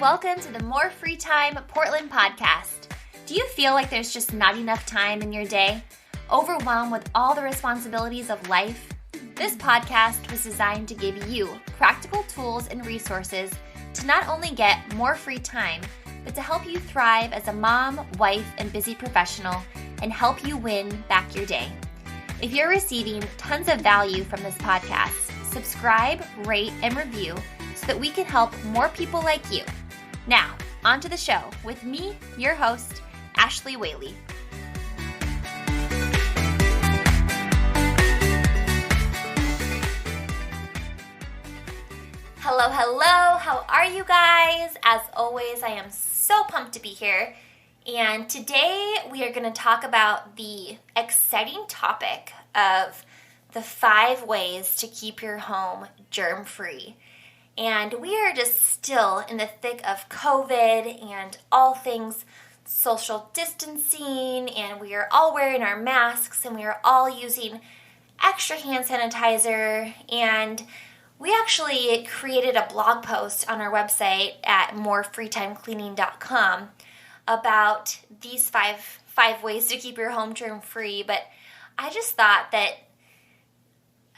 welcome to the More Free Time Portland podcast. Do you feel like there's just not enough time in your day? Overwhelmed with all the responsibilities of life? This podcast was designed to give you practical tools and resources to not only get more free time, but to help you thrive as a mom, wife, and busy professional and help you win back your day. If you're receiving tons of value from this podcast, subscribe, rate, and review so that we can help more people like you. Now, on to the show with me, your host, Ashley Whaley. Hello, how are you guys? As always, I am so pumped to be here. And today we are going to talk about the exciting topic of the 5 ways to keep your home germ-free. And we are just still in the thick of COVID and all things social distancing, and we are all wearing our masks, and we are all using extra hand sanitizer. And we actually created a blog post on our website at morefreetimecleaning.com about these five ways to keep your home germ-free. But I just thought that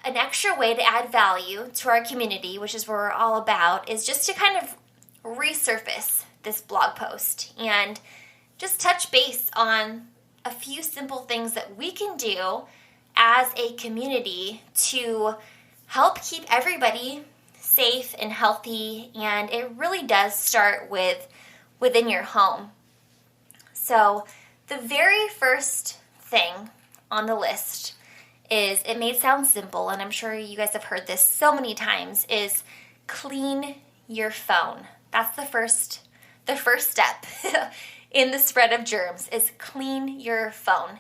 an extra way to add value to our community, which is what we're all about, is just to kind of resurface this blog post and just touch base on a few simple things that we can do as a community to help keep everybody safe and healthy. And it really does start within your home. So the very first thing on the list is, it may sound simple, and I'm sure you guys have heard this so many times, is clean your phone. That's the first step in the spread of germs, is clean your phone.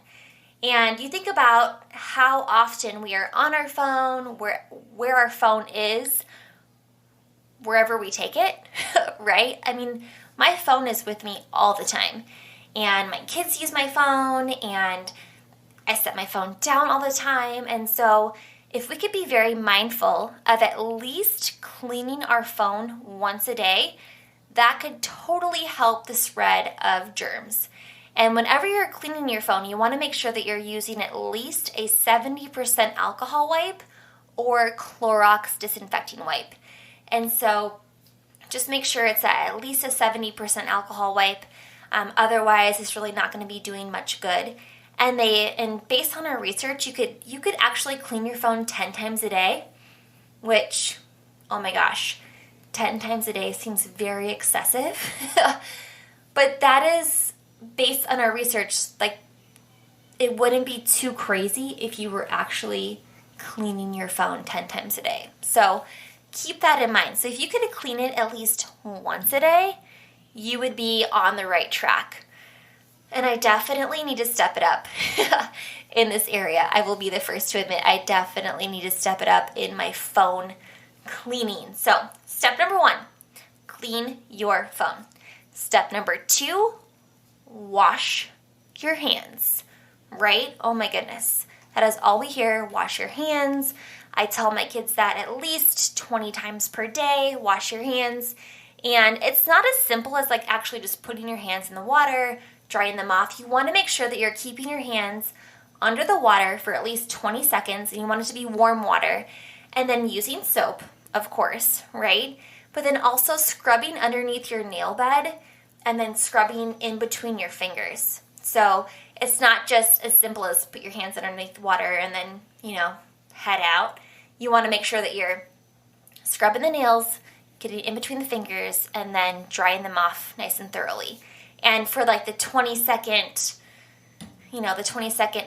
And you think about how often we are on our phone, where our phone is, wherever we take it, right? I mean, my phone is with me all the time, and my kids use my phone, and I set my phone down all the time. And so if we could be very mindful of at least cleaning our phone once a day, that could totally help the spread of germs. And whenever you're cleaning your phone, you want to make sure that you're using at least a 70% alcohol wipe or Clorox disinfecting wipe. And so just make sure it's at least a 70% alcohol wipe. Otherwise, it's really not going to be doing much good. And based on our research, you could actually clean your phone 10 times a day, which, oh my gosh, 10 times a day seems very excessive. But that is based on our research. Like, it wouldn't be too crazy if you were actually cleaning your phone 10 times a day. So keep that in mind. So if you could clean it at least once a day, you would be on the right track. And I definitely need to step it up in this area. I will be the first to admit I definitely need to step it up in my phone cleaning. So step number 1, clean your phone. Step number 2, wash your hands, right? Oh my goodness. That is all we hear, wash your hands. I tell my kids that at least 20 times per day, wash your hands. And it's not as simple as like actually just putting your hands in the water, drying them off. You want to make sure that you're keeping your hands under the water for at least 20 seconds, and you want it to be warm water. And then using soap, of course, right? But then also scrubbing underneath your nail bed and then scrubbing in between your fingers. So it's not just as simple as put your hands underneath the water and then, head out. You want to make sure that you're scrubbing the nails, getting in between the fingers, and then drying them off nice and thoroughly. And for like the 20-second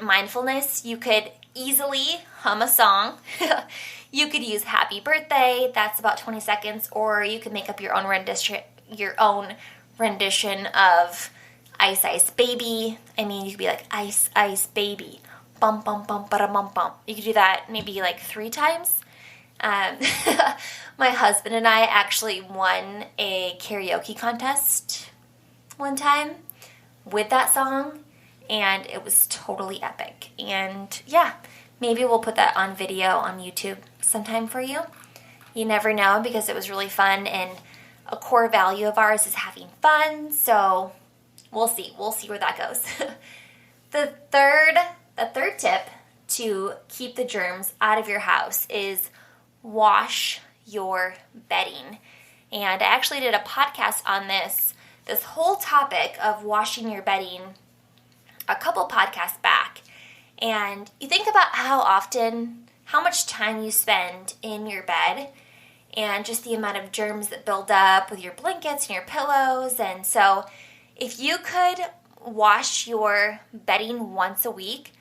mindfulness, you could easily hum a song. You could use Happy Birthday, that's about 20 seconds, or you could make up your own rendition of Ice Ice Baby. I mean, you could be like, Ice Ice Baby, bum bum bum bada bum bum. You could do that maybe like 3 times. My husband and I actually won a karaoke contest one time with that song, and it was totally epic. And yeah, maybe we'll put that on video on YouTube sometime for you. You never know, because it was really fun. And a core value of ours is having fun, so we'll see where that goes. The third tip to keep the germs out of your house is wash your bedding. And I actually did a podcast on this whole topic of washing your bedding a couple podcasts back. And you think about how much time you spend in your bed and just the amount of germs that build up with your blankets and your pillows. And so if you could wash your bedding once a week,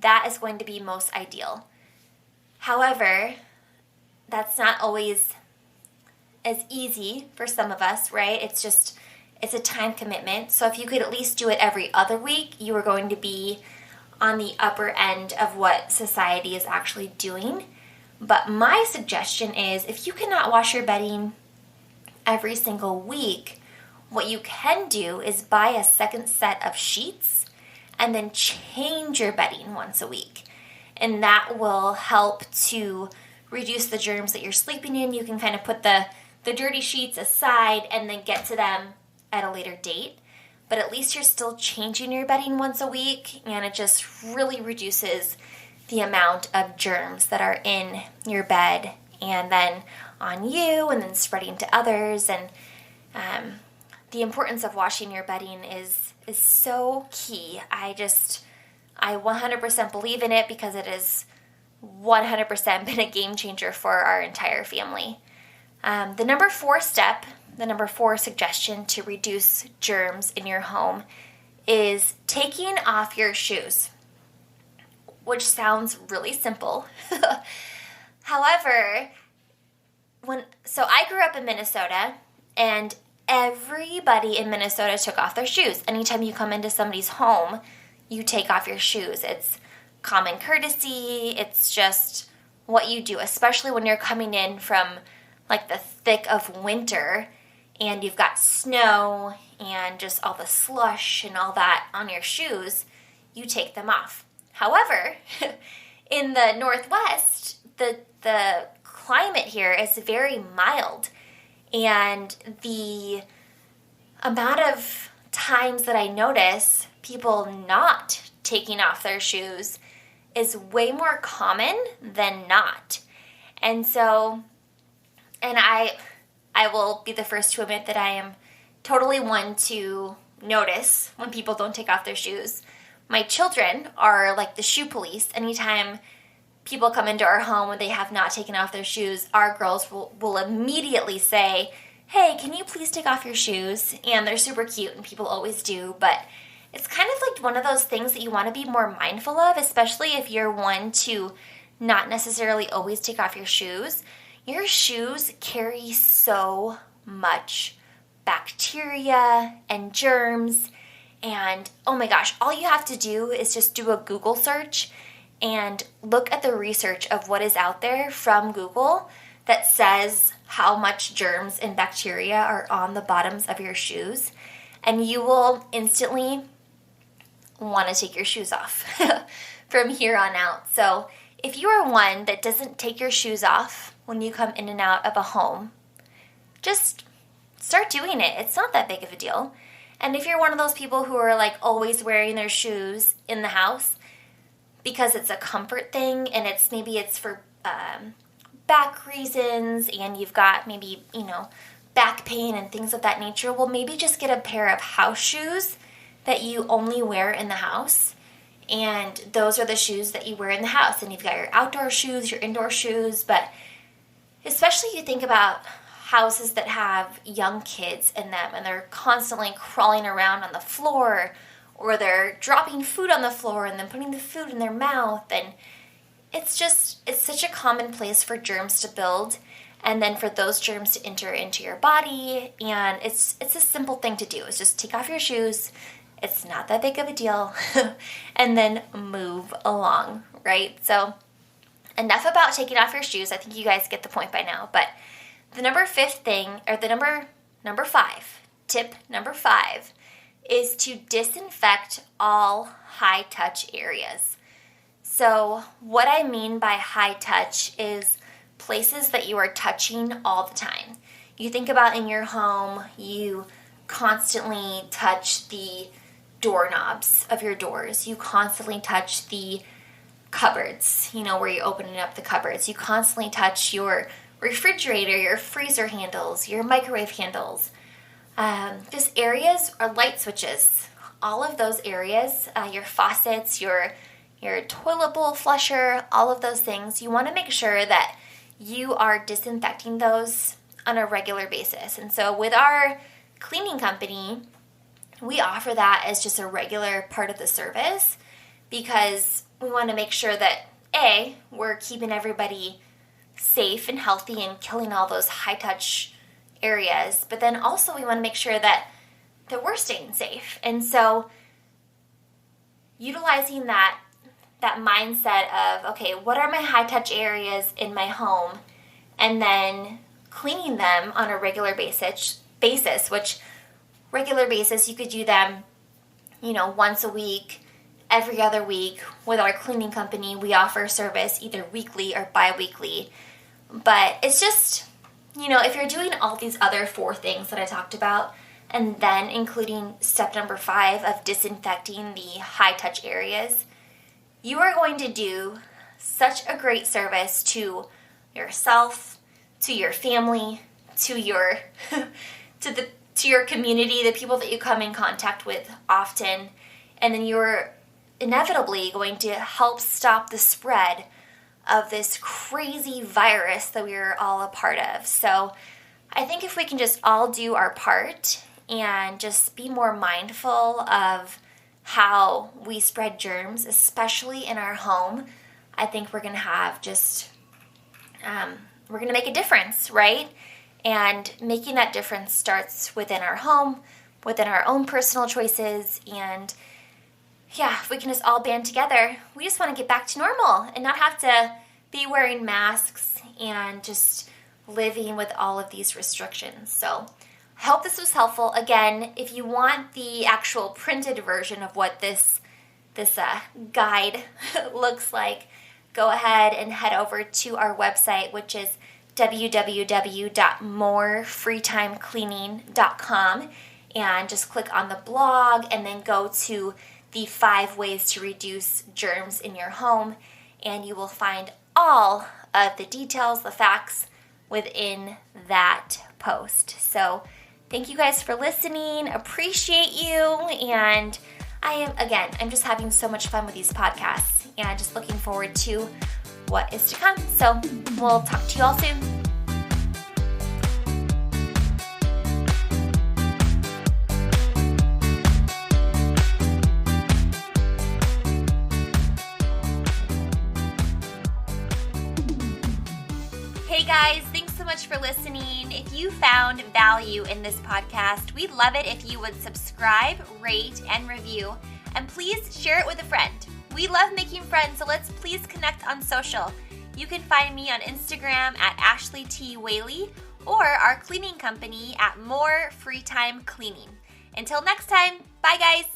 that is going to be most ideal. However, that's not always as easy for some of us, right? It's a time commitment. So if you could at least do it every other week, you are going to be on the upper end of what society is actually doing. But my suggestion is if you cannot wash your bedding every single week, what you can do is buy a second set of sheets and then change your bedding once a week. And that will help to reduce the germs that you're sleeping in. You can kind of put the dirty sheets aside and then get to them at a later date. But at least you're still changing your bedding once a week, and it just really reduces the amount of germs that are in your bed and then on you and then spreading to others. And the importance of washing your bedding is so key. I 100% believe in it because it has 100% been a game changer for our entire family. The number four suggestion to reduce germs in your home is taking off your shoes, which sounds really simple. However, I grew up in Minnesota, and everybody in Minnesota took off their shoes. Anytime you come into somebody's home, you take off your shoes. It's common courtesy. It's just what you do, especially when you're coming in from like the thick of winter and you've got snow and just all the slush and all that on your shoes. You take them off. However, in the Northwest, the climate here is very mild, and the amount of times that I notice people not taking off their shoes is way more common than not. And so, and I will be the first to admit that I am totally one to notice when people don't take off their shoes. My children are like the shoe police. Anytime people come into our home and they have not taken off their shoes, our girls will immediately say, "Hey, can you please take off your shoes?" And they're super cute, and people always do, but it's kind of like one of those things that you want to be more mindful of, especially if you're one to not necessarily always take off your shoes. Your shoes carry so much bacteria and germs, and oh my gosh, all you have to do is just do a Google search and look at the research of what is out there from Google that says how much germs and bacteria are on the bottoms of your shoes, and you will instantly want to take your shoes off from here on out. So if you are one that doesn't take your shoes off when you come in and out of a home, just start doing it. It's not that big of a deal. And if you're one of those people who are like always wearing their shoes in the house because it's a comfort thing, and maybe it's for back reasons, and you've got maybe, back pain and things of that nature, well, maybe just get a pair of house shoes that you only wear in the house. And those are the shoes that you wear in the house. And you've got your outdoor shoes, your indoor shoes, but especially you think about houses that have young kids in them and they're constantly crawling around on the floor, or they're dropping food on the floor and then putting the food in their mouth, and it's such a common place for germs to build and then for those germs to enter into your body. And it's a simple thing to do. It's just take off your shoes. It's not that big of a deal. And then move along, right? So enough about taking off your shoes. I think you guys get the point by now. But the number five, tip number 5, is to disinfect all high-touch areas. So what I mean by high touch is places that you are touching all the time. You think about in your home, you constantly touch the doorknobs of your doors. You constantly touch the cupboards, where you're opening up the cupboards. You constantly touch your refrigerator, your freezer handles, your microwave handles. Just areas or light switches. All of those areas, your faucets, your toilet bowl flusher, all of those things, you want to make sure that you are disinfecting those on a regular basis. And so with our cleaning company, we offer that as just a regular part of the service because we want to make sure that, A, we're keeping everybody safe and healthy and killing all those high-touch areas, but then also we want to make sure that we're staying safe. And so utilizing that mindset of, okay, what are my high-touch areas in my home, and then cleaning them on a regular basis, which regular basis, you could do them, once a week, every other week. With our cleaning company, we offer service either weekly or bi-weekly. But it's just, if you're doing all these other 4 things that I talked about, and then including step number 5 of disinfecting the high-touch areas, you are going to do such a great service to yourself, to your family, to your to your community, the people that you come in contact with often, and then you're inevitably going to help stop the spread of this crazy virus that we're all a part of. So I think if we can just all do our part and just be more mindful of how we spread germs, especially in our home, I think we're going to have just, we're going to make a difference, right? And making that difference starts within our home, within our own personal choices, and if we can just all band together, we just want to get back to normal and not have to be wearing masks and just living with all of these restrictions. So I hope this was helpful. Again, if you want the actual printed version of what this guide looks like, go ahead and head over to our website, which is www.morefreetimecleaning.com, and just click on the blog and then go to the 5 ways to reduce germs in your home, and you will find all of the details, the facts within that post. So thank you guys for listening. Appreciate you. And I'm just having so much fun with these podcasts and just looking forward to what is to come. So we'll talk to you all soon. Hey guys, thanks so much for listening. If you found value in this podcast, we'd love it if you would subscribe, rate, and review. And please share it with a friend. We love making friends, so let's please connect on social. You can find me on Instagram at Ashley T. Whaley or our cleaning company at More Free Time Cleaning. Until next time, bye guys.